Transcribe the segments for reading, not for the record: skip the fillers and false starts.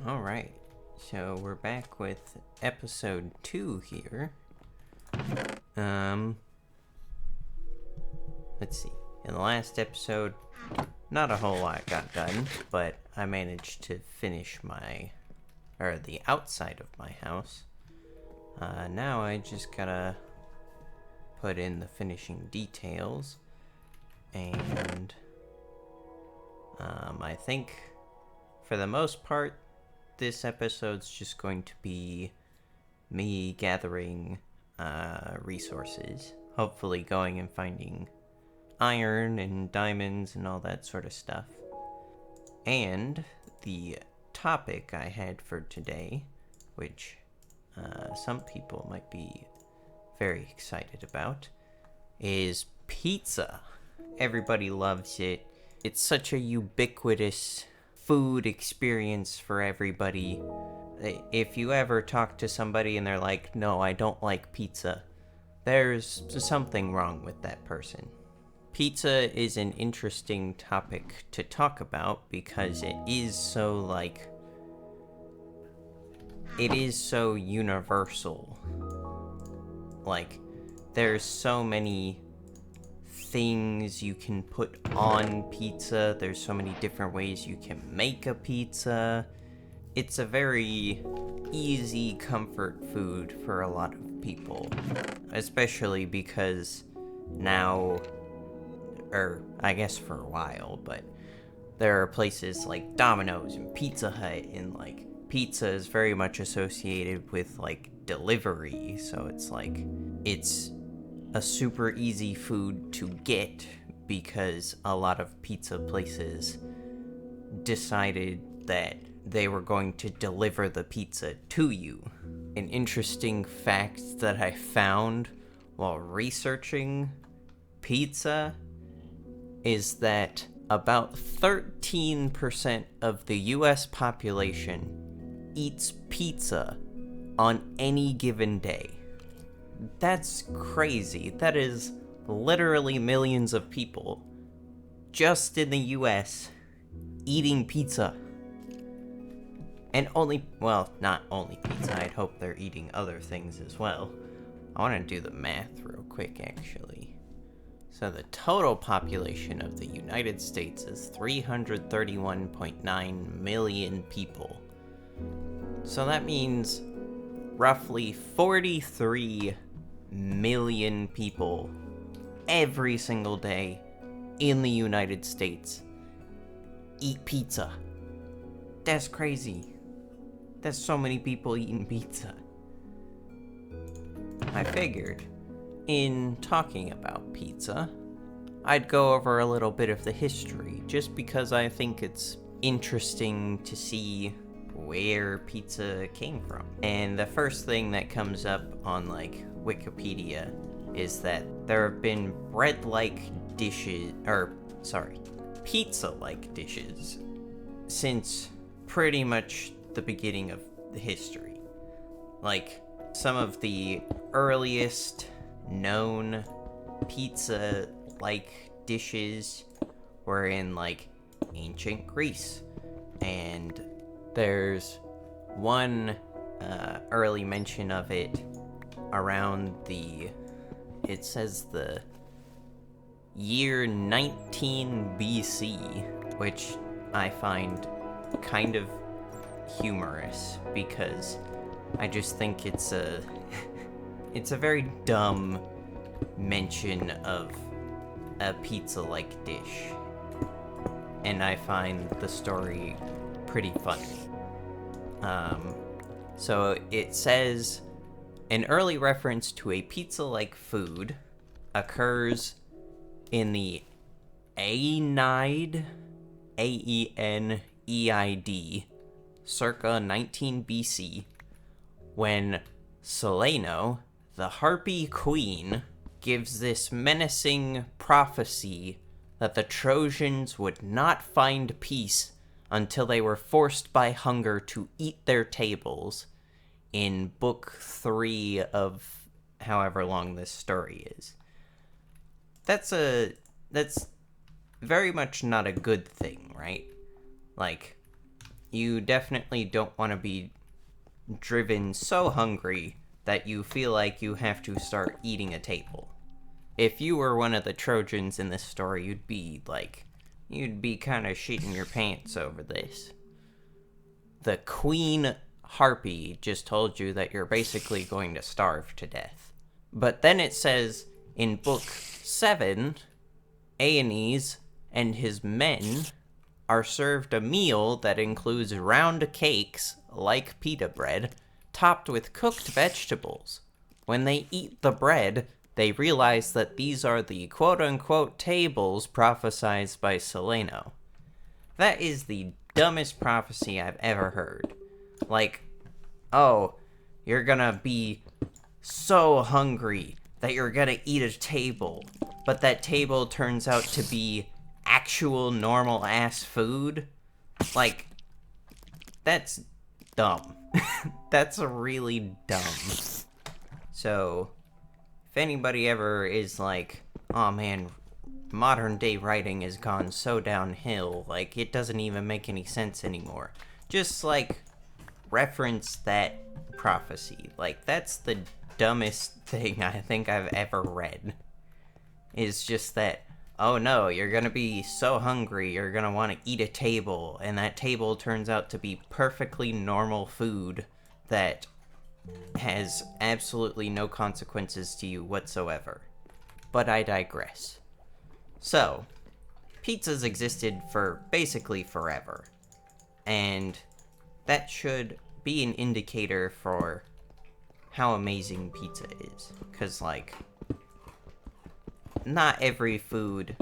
Alright, so we're back with episode 2 here. Let's see. In the last episode, not a whole lot got done, but I managed to finish the outside of my house. Now I just gotta put in the finishing details, and I think for the most part, this episode's just going to be me gathering resources, hopefully going and finding iron and diamonds and all that sort of stuff. And the topic I had for today, which some people might be very excited about, is pizza. Everybody loves it. It's such a ubiquitous food experience for everybody. If you ever talk to somebody and they're like, no, I don't like pizza, there's something wrong with that person. Pizza is an interesting topic to talk about because it is so universal. Like, there's so many things you can put on pizza. There's so many different ways you can make a pizza. It's a very easy comfort food for a lot of people, especially because now, or I guess for a while, but there are places like Domino's and Pizza Hut, and like pizza is very much associated with like delivery, so it's a super easy food to get because a lot of pizza places decided that they were going to deliver the pizza to you. An interesting fact that I found while researching pizza is that about 13% of the US population eats pizza on any given day. That's crazy. That is literally millions of people just in the US eating pizza. And not only pizza, I'd hope they're eating other things as well. I want to do the math real quick, actually. So the total population of the United States is 331.9 million people. So that means roughly 43 million people every single day in the United States eat pizza. That's crazy. That's so many people eating pizza. I figured, in talking about pizza, I'd go over a little bit of the history, just because I think it's interesting to see where pizza came from. And the first thing that comes up on Wikipedia is that there have been pizza-like dishes since pretty much the beginning of the history. Like, some of the earliest known pizza-like dishes were in ancient Greece, and there's one early mention of it around it says the year 19 BC, which I find kind of humorous because I just think it's a very dumb mention of a pizza-like dish, and I find the story pretty funny. So it says, an early reference to a pizza-like food occurs in the Aeneid, Aeneid, circa 19 BC, when Celaeno, the Harpy Queen, gives this menacing prophecy that the Trojans would not find peace until they were forced by hunger to eat their tables, in book 3 of however long this story is. That's very much not a good thing, right? you definitely don't want to be driven so hungry that you feel like you have to start eating a table. If you were one of the Trojans in this story, you'd be kind of shitting your pants over this. The Queen Harpy just told you that you're basically going to starve to death. But then it says in book 7, Aeneas and his men are served a meal that includes round cakes, like pita bread, topped with cooked vegetables. When they eat the bread, they realize that these are the quote-unquote tables prophesied by Celaeno. That is the dumbest prophecy I've ever heard. Like, oh, you're gonna be so hungry that you're gonna eat a table, but that table turns out to be actual normal-ass food? Like, that's dumb. That's really dumb. So, if anybody ever is like, oh man, modern day writing has gone so downhill, like, it doesn't even make any sense anymore, just, like, reference that prophecy. Like, that's the dumbest thing I think I've ever read. Is just that, oh no, you're gonna be so hungry, you're gonna want to eat a table, and that table turns out to be perfectly normal food that has absolutely no consequences to you whatsoever. But I digress. So, pizzas existed for basically forever, and that should be an indicator for how amazing pizza is, because, like, not every food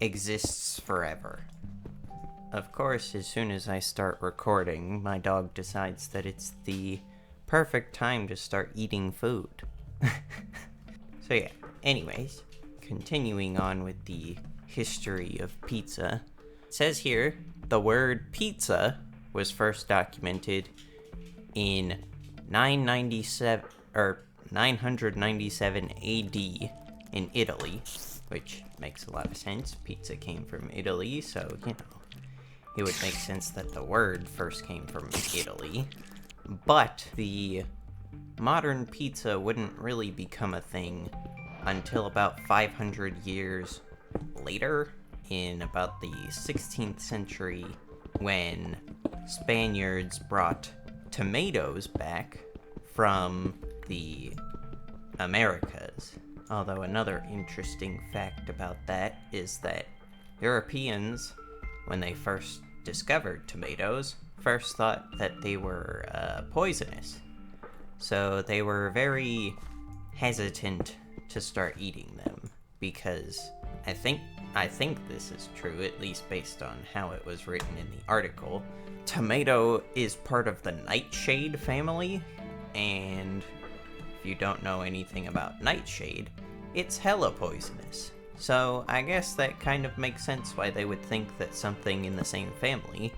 exists forever. Of course, as soon as I start recording, my dog decides that it's the perfect time to start eating food. So yeah, anyways, continuing on with the history of pizza. It says here, the word pizza was first documented in 997 AD in Italy, which makes a lot of sense. Pizza came from Italy, so, you know, it would make sense that the word first came from Italy. But the modern pizza wouldn't really become a thing until about 500 years later, in about the 16th century, when Spaniards brought tomatoes back from the Americas. Although another interesting fact about that is that Europeans, when they first discovered tomatoes, first thought that they were poisonous. So they were very hesitant to start eating them, because I think this is true, at least based on how it was written in the article. Tomato is part of the nightshade family, and if you don't know anything about nightshade, it's hella poisonous. So I guess that kind of makes sense why they would think that something in the same family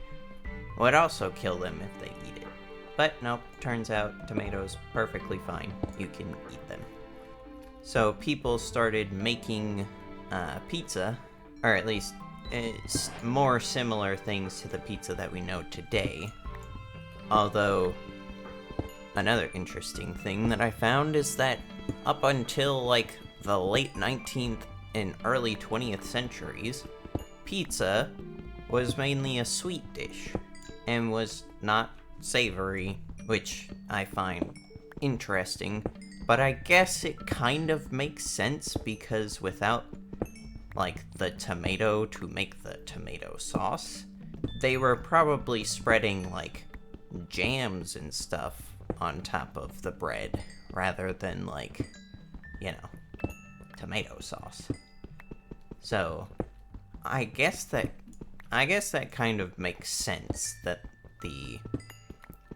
would also kill them if they eat it. But nope, turns out tomatoes perfectly fine. You can eat them. So people started making pizza, or at least more similar things to the pizza that we know today. Although, another interesting thing that I found is that up until, like, the late 19th and early 20th centuries, pizza was mainly a sweet dish, and was not savory, which I find interesting, but I guess it kind of makes sense, because without, like, the tomato to make the tomato sauce, they were probably spreading, like, jams and stuff on top of the bread, rather than, like, you know, tomato sauce. So, I guess that kind of makes sense, that the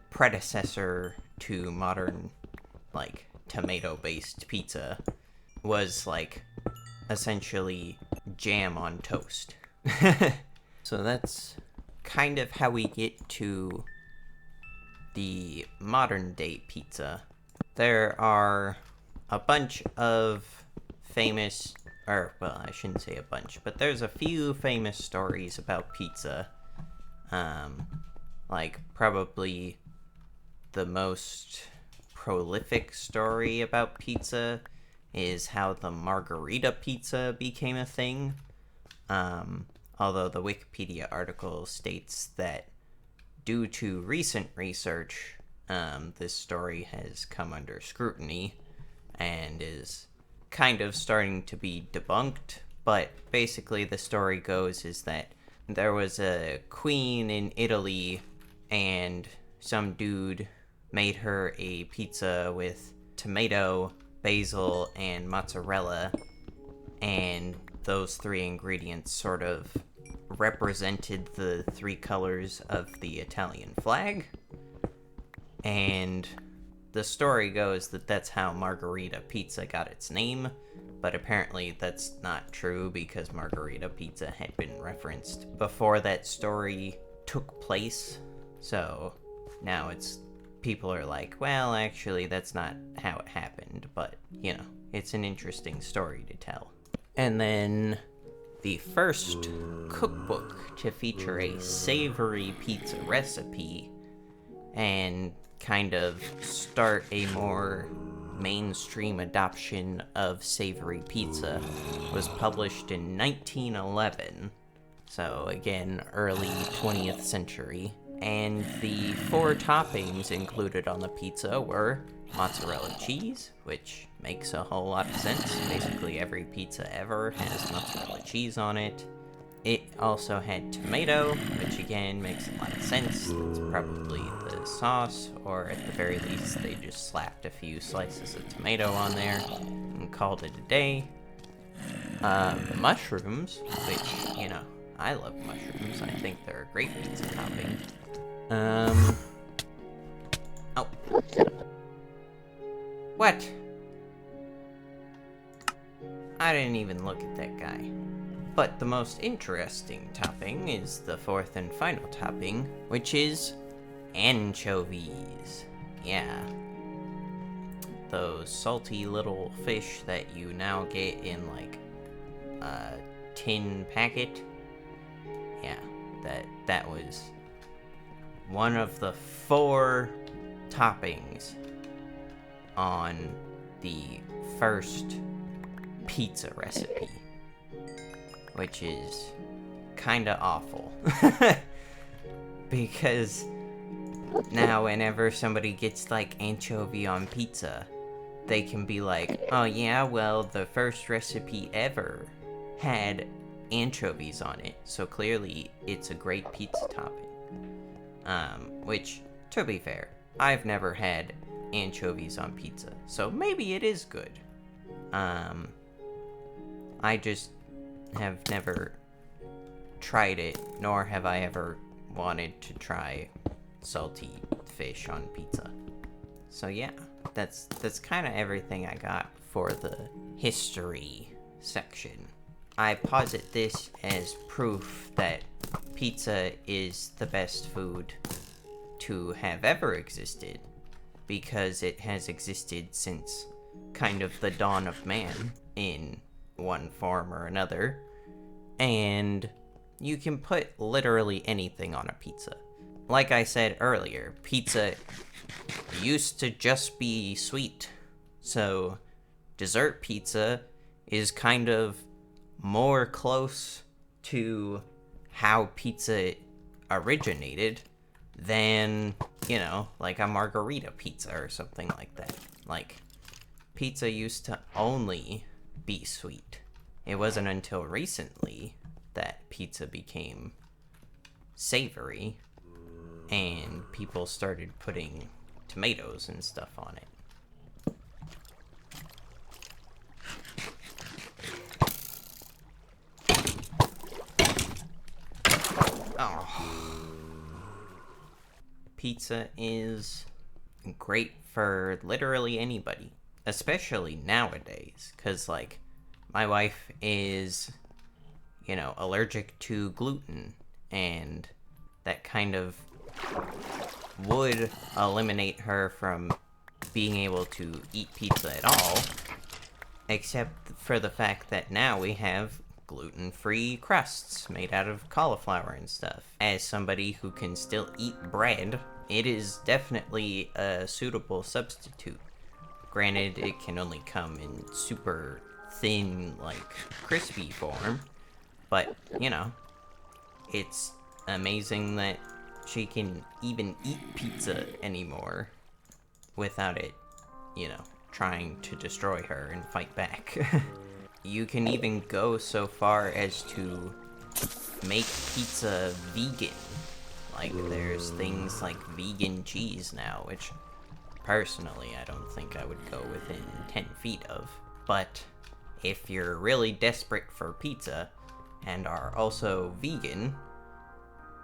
predecessor to modern, like, tomato-based pizza was, like, essentially jam on toast. So that's kind of how we get to the modern day pizza. There are a bunch of famous, or, well, I shouldn't say a bunch, but there's a few famous stories about pizza. Like, probably the most prolific story about pizza is how the margarita pizza became a thing. Although the Wikipedia article states that due to recent research, this story has come under scrutiny and is kind of starting to be debunked. But basically the story goes is that there was a queen in Italy and some dude made her a pizza with tomato, basil, and mozzarella, and those three ingredients sort of represented the three colors of the Italian flag. And the story goes that that's how margarita pizza got its name, but apparently that's not true because margarita pizza had been referenced before that story took place. So now people are like, well, actually, that's not how it happened, but, you know, it's an interesting story to tell. And then the first cookbook to feature a savory pizza recipe and kind of start a more mainstream adoption of savory pizza was published in 1911. So again, early 20th century. And the 4 toppings included on the pizza were mozzarella cheese, which makes a whole lot of sense. Basically every pizza ever has mozzarella cheese on it. It also had tomato, which again makes a lot of sense. It's probably the sauce, or at the very least they just slapped a few slices of tomato on there and called it a day. Mushrooms, which, you know, I love mushrooms. I think they're a great pizza topping. Oh. What? I didn't even look at that guy. But the most interesting topping is the 4th and final topping, which is anchovies. Yeah. Those salty little fish that you now get in, like, a tin packet. Yeah, that was one of the 4 toppings on the first pizza recipe, which is kinda awful. Because now whenever somebody gets like anchovy on pizza, they can be like, oh yeah, well, the first recipe ever had anchovies on it, so clearly it's a great pizza topping. Which, to be fair, I've never had anchovies on pizza, so maybe it is good. I just have never tried it, nor have I ever wanted to try salty fish on pizza. So yeah, that's kind of everything I got for the history section. I posit this as proof that pizza is the best food to have ever existed, because it has existed since kind of the dawn of man in one form or another, and you can put literally anything on a pizza. Like I said earlier, pizza used to just be sweet, so dessert pizza is kind of more close to how pizza originated than, you know, like a margarita pizza or something like that. Like, pizza used to only be sweet. It wasn't until recently that pizza became savory and people started putting tomatoes and stuff on it. Oh. Pizza is great for literally anybody, especially nowadays, because, like, my wife is, you know, allergic to gluten, and that kind of would eliminate her from being able to eat pizza at all, except for the fact that now we have gluten-free crusts made out of cauliflower and stuff. As somebody who can still eat bread, it is definitely a suitable substitute. Granted, it can only come in super thin, like, crispy form, but, you know, it's amazing that she can even eat pizza anymore without it, you know, trying to destroy her and fight back. You can even go so far as to make pizza vegan. Like, there's things like vegan cheese now, which personally I don't think I would go within 10 feet of. But if you're really desperate for pizza and are also vegan,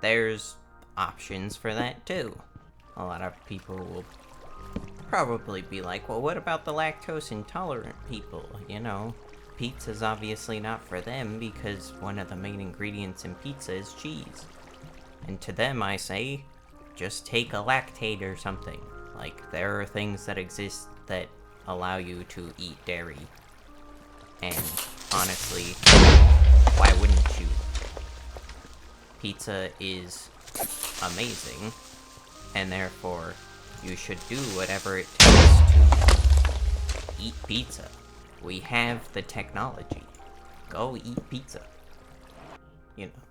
there's options for that too. A lot of people will probably be like, well, what about the lactose intolerant people? You know, pizza's obviously not for them because one of the main ingredients in pizza is cheese. And to them I say, just take a lactate or something. Like, there are things that exist that allow you to eat dairy. And honestly, why wouldn't you? Pizza is amazing, and therefore you should do whatever it takes to eat pizza. We have the technology. Go eat pizza. You know,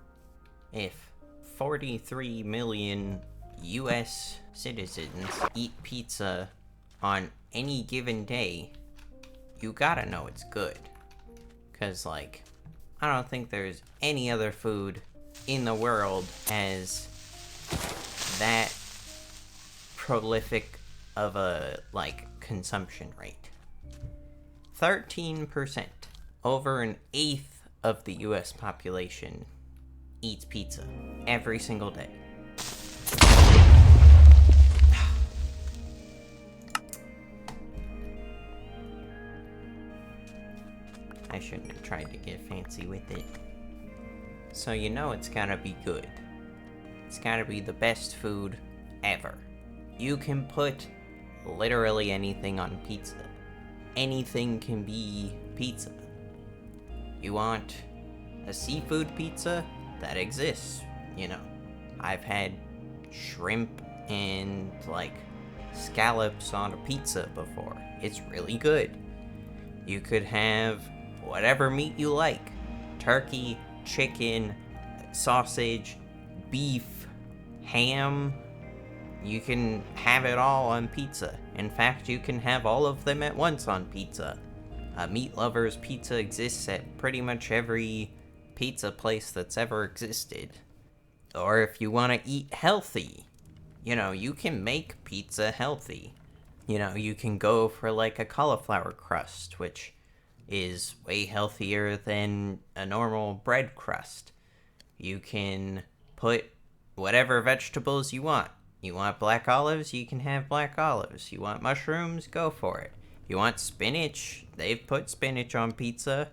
if 43 million US citizens eat pizza on any given day, you gotta know it's good. 'Cause, like, I don't think there's any other food in the world as that prolific of a, like, consumption rate. 13%. Over an eighth of the US population eats pizza every single day. I shouldn't have tried to get fancy with it. So you know it's gotta be good. It's gotta be the best food ever. You can put literally anything on pizza. Anything can be pizza. You want a seafood pizza? That exists, you know. I've had shrimp and, like, scallops on a pizza before. It's really good. You could have whatever meat you like. Turkey, chicken, sausage, beef, ham. You can have it all on pizza. In fact, you can have all of them at once on pizza. Meat Lover's Pizza exists at pretty much every pizza place that's ever existed. Or if you want to eat healthy, you know, you can make pizza healthy. You know, you can go for like a cauliflower crust, which is way healthier than a normal bread crust. You can put whatever vegetables you want. You want black olives, you can have black olives. You want mushrooms, go for it. You want spinach, they've put spinach on pizza.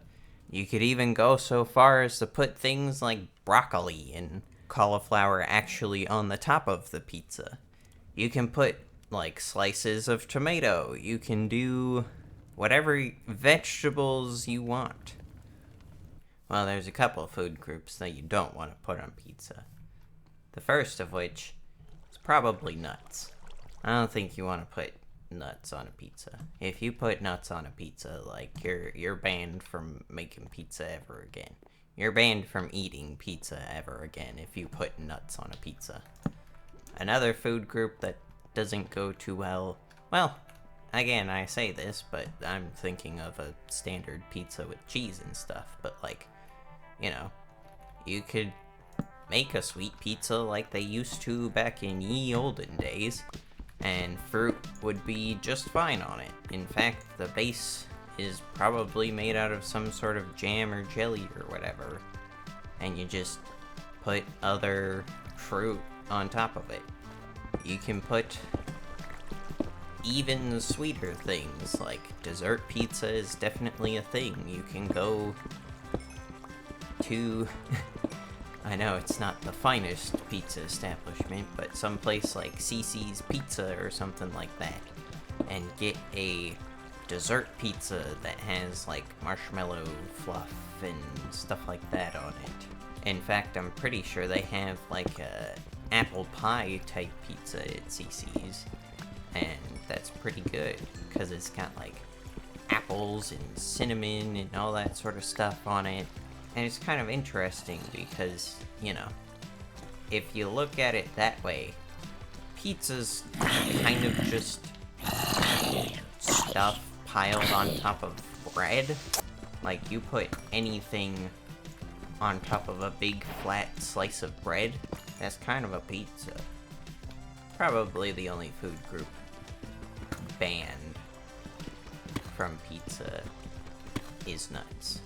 You could even go so far as to put things like broccoli and cauliflower actually on the top of the pizza. You can put, like, slices of tomato. You can do whatever vegetables you want. Well, there's a couple of food groups that you don't want to put on pizza. The first of which is probably nuts. I don't think you want to put nuts on a pizza. If you put nuts on a pizza, like, you're banned from making pizza ever again. You're banned from eating pizza ever again if you put nuts on a pizza. Another food group that doesn't go too well, again, I say this, but I'm thinking of a standard pizza with cheese and stuff, but, like, you know, you could make a sweet pizza like they used to back in ye olden days, and fruit would be just fine on it. In fact, the base is probably made out of some sort of jam or jelly or whatever, and you just put other fruit on top of it. You can put even sweeter things, like dessert pizza is definitely a thing. You can go to I know it's not the finest pizza establishment, but someplace like Cece's Pizza or something like that, and get a dessert pizza that has like marshmallow fluff and stuff like that on it. In fact, I'm pretty sure they have like a apple pie type pizza at CC's, and that's pretty good because it's got like apples and cinnamon and all that sort of stuff on it. And it's kind of interesting because, you know, if you look at it that way, pizza's kind of just stuff piled on top of bread. Like, you put anything on top of a big flat slice of bread, that's kind of a pizza. Probably the only food group banned from pizza is nuts.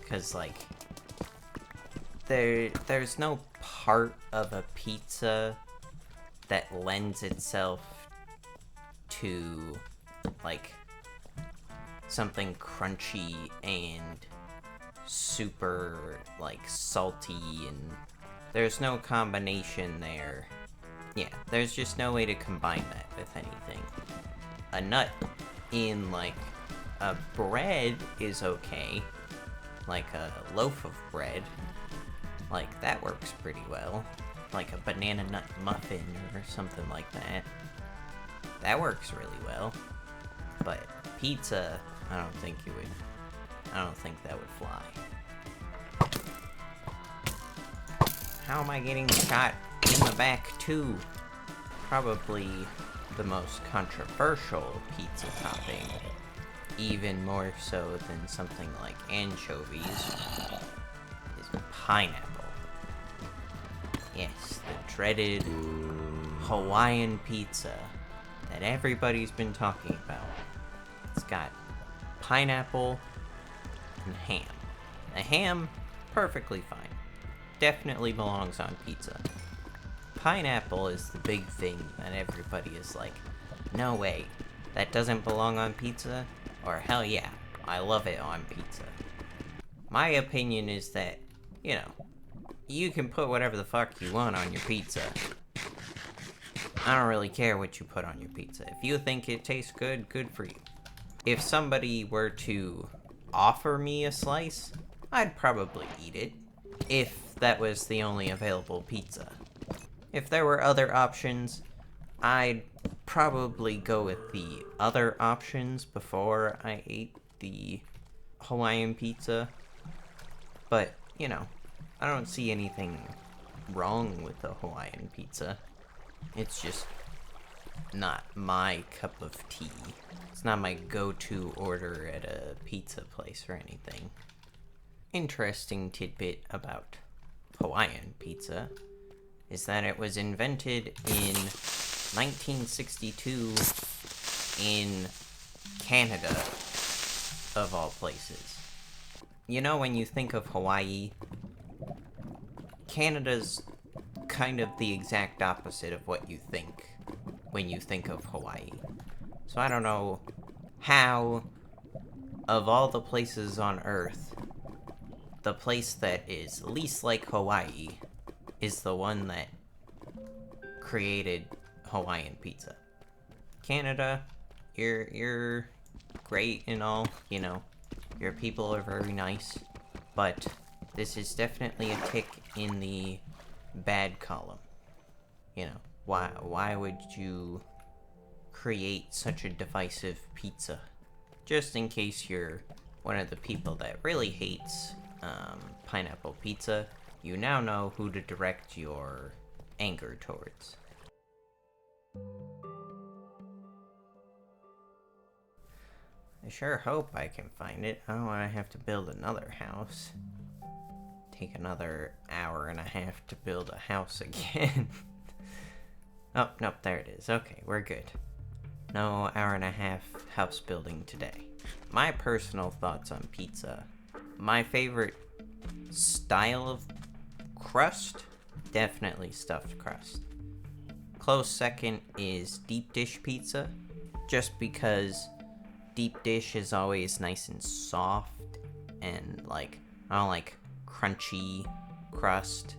Because, like, there's no part of a pizza that lends itself to, like, something crunchy and super, like, salty, and there's no combination there. Yeah, there's just no way to combine that with anything. A nut in, like, a bread is okay. Like a loaf of bread. Like, that works pretty well. Like a banana nut muffin or something like that. That works really well. But pizza, I don't think that would fly. How am I getting shot in the back too? Probably the most controversial pizza topping, even more so than something like anchovies, is pineapple. Yes, the dreaded Hawaiian pizza that everybody's been talking about. It's got pineapple and ham. The ham, perfectly fine. Definitely belongs on pizza. Pineapple is the big thing that everybody is like, no way, that doesn't belong on pizza? Or hell yeah, I love it on pizza. My opinion is that, you know, you can put whatever the fuck you want on your pizza. I don't really care what you put on your pizza. If you think it tastes good, good for you. If somebody were to offer me a slice, I'd probably eat it. If that was the only available pizza. If there were other options, I'd probably go with the other options before I ate the Hawaiian pizza. But, you know, I don't see anything wrong with the Hawaiian pizza. It's just not my cup of tea. It's not my go-to order at a pizza place or anything. Interesting tidbit about Hawaiian pizza is that it was invented in 1962 in Canada, of all places. You know, when you think of Hawaii, Canada's kind of the exact opposite of what you think when you think of Hawaii. So I don't know how, of all the places on Earth, the place that is least like Hawaii is the one that created Hawaiian pizza. Canada, you're great and all, you know, your people are very nice, but this is definitely a tick in the bad column. You know, why would you create such a divisive pizza? Just in case you're one of the people that really hates pineapple pizza, you now know who to direct your anger towards. I sure hope I can find it. I don't want to have to build another house. Take another hour and a half to build a house again. Oh, nope, there it is. Okay, we're good. No hour and a half house building today. My personal thoughts on pizza. My favorite style of crust? Definitely stuffed crust. Close second is deep dish pizza. Just because deep dish is always nice and soft. And, like, I don't like crunchy crust.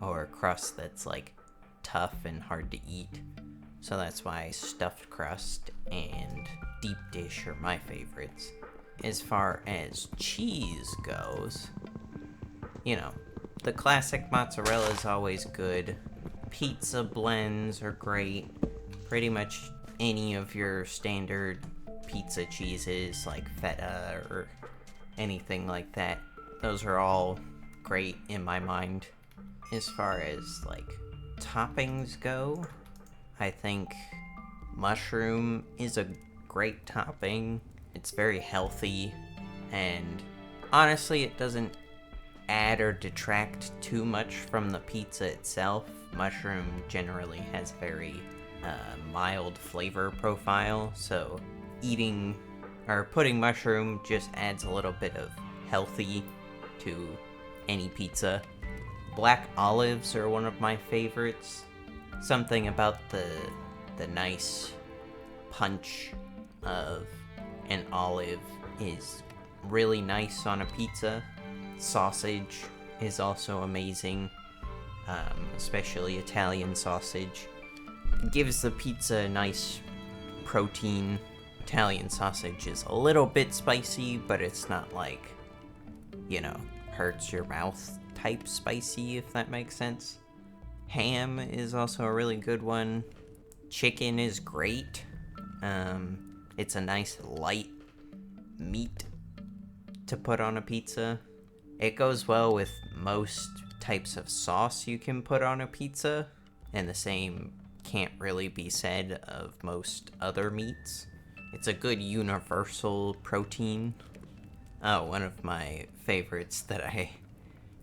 Or crust that's, like, tough and hard to eat. So that's why stuffed crust and deep dish are my favorites. As far as cheese goes, you know, the classic mozzarella is always good. Pizza blends are great. Pretty much any of your standard pizza cheeses like feta or anything like that, those are all great in my mind. As far as like toppings go, I think mushroom is a great topping. It's very healthy, and honestly, it doesn't add or detract too much from the pizza itself. Mushroom generally has very mild flavor profile, so eating or putting mushroom just adds a little bit of healthy to any pizza. Black olives are one of my favorites. Something about the nice punch of an olive is really nice on a pizza. Sausage is also amazing, especially Italian sausage. It gives the pizza a nice protein. Italian sausage is a little bit spicy, but it's not like, hurts your mouth type spicy, if that makes sense. Ham is also a really good one. Chicken is great. It's a nice light meat to put on a pizza. It goes well with most types of sauce you can put on a pizza, and the same can't really be said of most other meats. It's a good universal protein. Oh, one of my favorites that I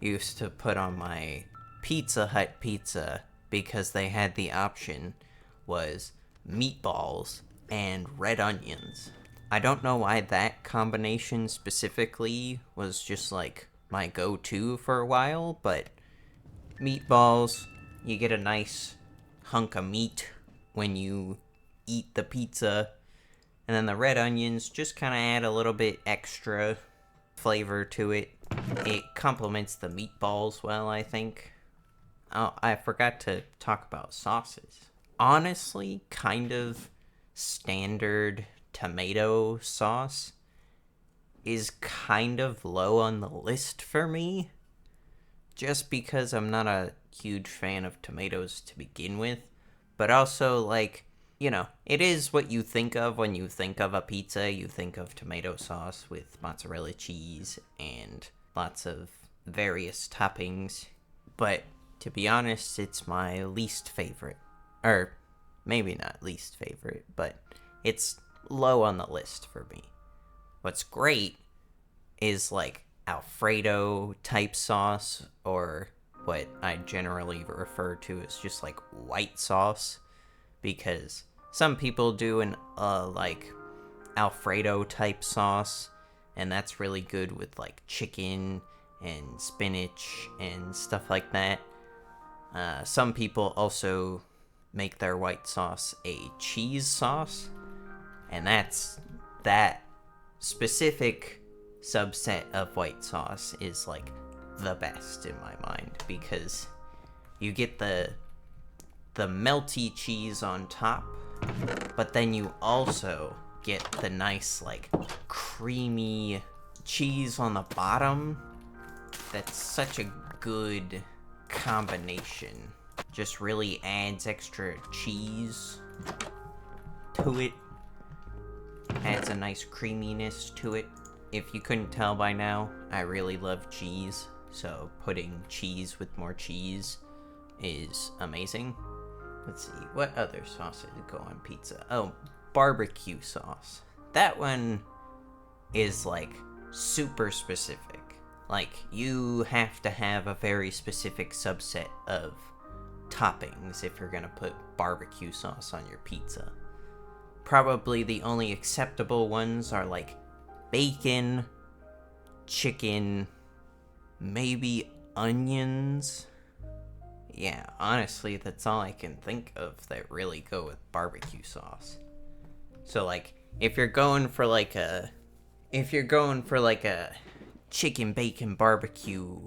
used to put on my Pizza Hut pizza because they had the option was meatballs and red onions. I don't know why that combination specifically was just like my go-to for a while, but meatballs, you get a nice hunk of meat when you eat the pizza, and then the red onions just kind of add a little bit extra flavor to it. It complements the meatballs well, I think. Oh, I forgot to talk about sauces. Honestly, kind of standard tomato sauce is kind of low on the list for me, just because I'm not a huge fan of tomatoes to begin with, but also, it is what you think of when you think of a pizza. You think of tomato sauce with mozzarella cheese and lots of various toppings, but to be honest, it's my least favorite. Or maybe not least favorite, but it's low on the list for me. What's great is like Alfredo type sauce, or what I generally refer to as just like white sauce, because some people do an Alfredo type sauce, and that's really good with like chicken and spinach and stuff like that. Some people also make their white sauce a cheese sauce, and that specific subset of white sauce is like the best in my mind, because you get the melty cheese on top, but then you also get the nice like creamy cheese on the bottom. That's such a good combination. Just really adds extra cheese to it. Adds a nice creaminess to it. If you couldn't tell by now, I really love cheese, so putting cheese with more cheese is amazing. Let's see, what other sauces go on pizza? Oh, barbecue sauce. That one is like super specific. Like, you have to have a very specific subset of toppings if you're gonna put barbecue sauce on your pizza. Probably the only acceptable ones are like bacon, chicken, maybe onions. Yeah, honestly, that's all I can think of that really go with barbecue sauce. So like, if you're going for like a chicken bacon barbecue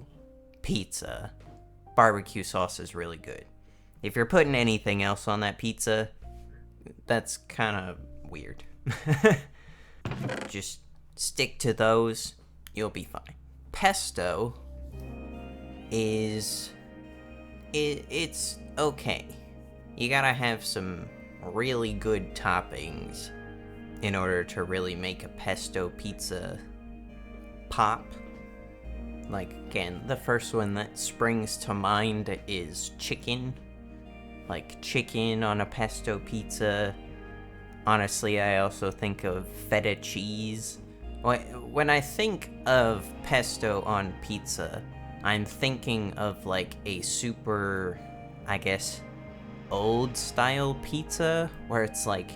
pizza, barbecue sauce is really good. If you're putting anything else on that pizza, that's kind of weird. Just stick to those, you'll be fine. Pesto is... it's okay. You gotta have some really good toppings in order to really make a pesto pizza pop. Like, again, the first one that springs to mind is chicken. Like, chicken on a pesto pizza. Honestly, I also think of feta cheese. When I think of pesto on pizza, I'm thinking of, like, a super, I guess, old-style pizza, where it's, like,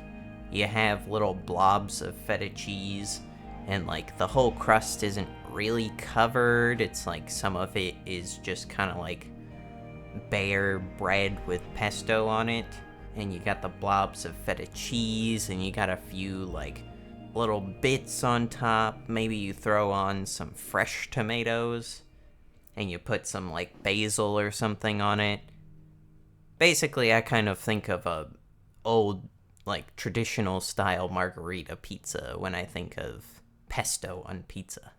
you have little blobs of feta cheese, and, like, the whole crust isn't really covered. It's, like, some of it is just kind of, like, bare bread with pesto on it, and you got the blobs of feta cheese, and you got a few, like, little bits on top. Maybe you throw on some fresh tomatoes, and you put some, like, basil or something on it. Basically, I kind of think of a old, like, traditional style margarita pizza when I think of pesto on pizza.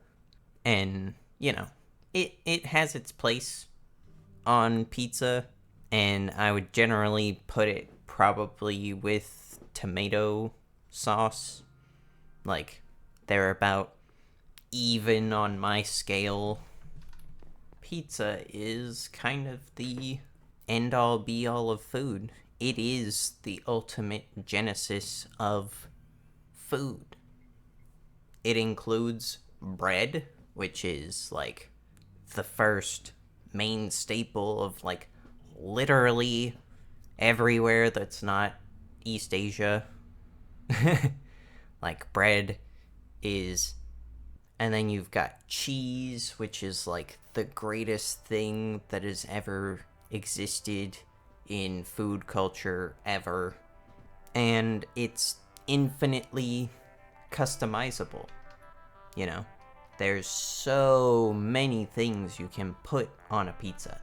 And, you know, it has its place on pizza, and I would generally put it probably with tomato sauce. Like, they're about even on my scale. Pizza is kind of the end-all be-all of food. It is the ultimate genesis of food. It includes bread, which is, like, the first main staple of, like, literally everywhere that's not East Asia. Like, bread is... And then you've got cheese, which is, like, the greatest thing that has ever existed in food culture ever. And it's infinitely customizable, you know? There's so many things you can put on a pizza.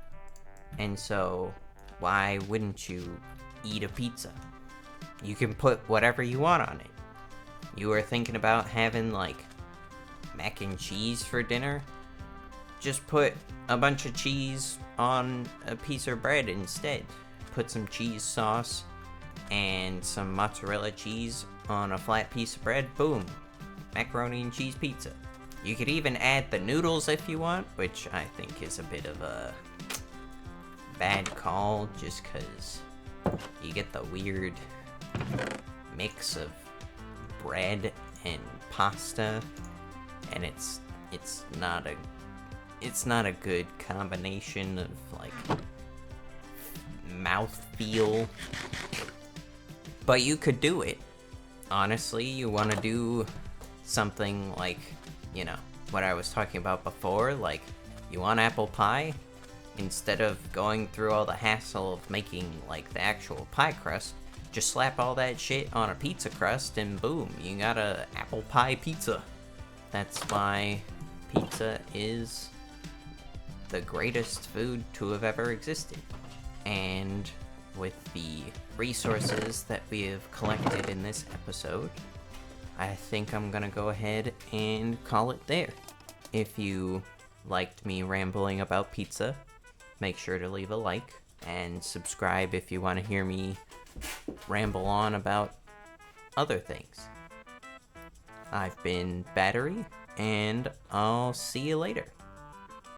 And so, why wouldn't you eat a pizza? You can put whatever you want on it. You were thinking about having, like, mac and cheese for dinner? Just put a bunch of cheese on a piece of bread instead. Put some cheese sauce and some mozzarella cheese on a flat piece of bread. Boom. Macaroni and cheese pizza. You could even add the noodles if you want, which I think is a bit of a bad call, just because you get the weird mix of bread and pasta, and it's not a good combination of, like, mouthfeel. But you could do it. Honestly, you want to do something like, you know, what I was talking about before, like, you want apple pie? Instead of going through all the hassle of making, like, the actual pie crust, just slap all that shit on a pizza crust and boom, you got a apple pie pizza. That's why pizza is the greatest food to have ever existed. And with the resources that we have collected in this episode, I think I'm gonna go ahead and call it there. If you liked me rambling about pizza, make sure to leave a like and subscribe if you want to hear me ramble on about other things. I've been Battery, and I'll see you later.